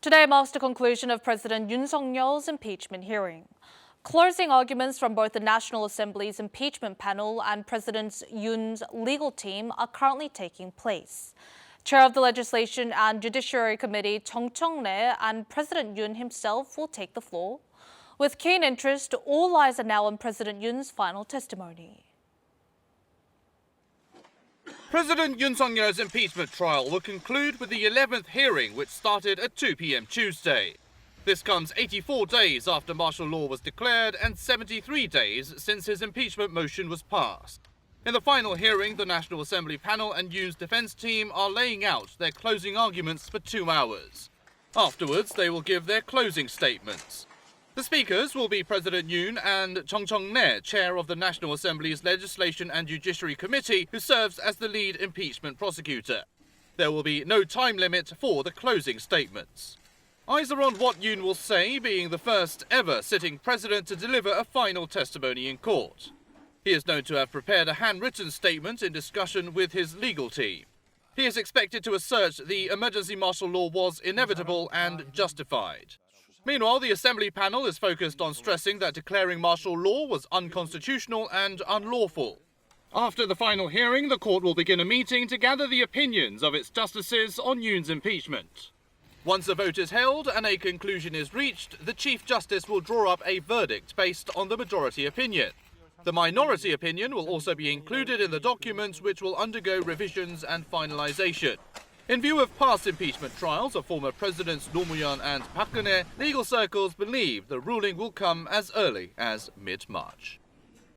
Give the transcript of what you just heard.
Today marks the conclusion of President Yoon Suk Yeol's impeachment hearing. Closing arguments from both the National Assembly's impeachment panel and President Yoon's legal team are currently taking place. Chair of the Legislation and Judiciary Committee Jung Chung-rae and President Yoon himself will take the floor. With keen interest, all eyes are now on President Yoon's final testimony. President Yoon Suk Yeol's impeachment trial will conclude with the 11th hearing, which started at 2 p.m. Tuesday. This comes 84 days after martial law was declared and 73 days since his impeachment motion was passed. In the final hearing, the National Assembly panel and Yoon's defense team are laying out their closing arguments for 2 hours. Afterwards, they will give their closing statements. The speakers will be President Yoon and Jung Chung-rae, chair of the National Assembly's Legislation and Judiciary Committee, who serves as the lead impeachment prosecutor. There will be no time limit for the closing statements. Eyes are on what Yoon will say, being the first ever sitting president to deliver a final testimony in court. He is known to have prepared a handwritten statement in discussion with his legal team. He is expected to assert the emergency martial law was inevitable and justified. Meanwhile, the Assembly panel is focused on stressing that declaring martial law was unconstitutional and unlawful. After the final hearing, the court will begin a meeting to gather the opinions of its justices on Yoon's impeachment. Once a vote is held and a conclusion is reached, the Chief Justice will draw up a verdict based on the majority opinion. The minority opinion will also be included in the document, which will undergo revisions and finalization. In view of past impeachment trials of former Presidents Roh Moo-hyun and Park Geun-hye, legal circles believe the ruling will come as early as mid-March.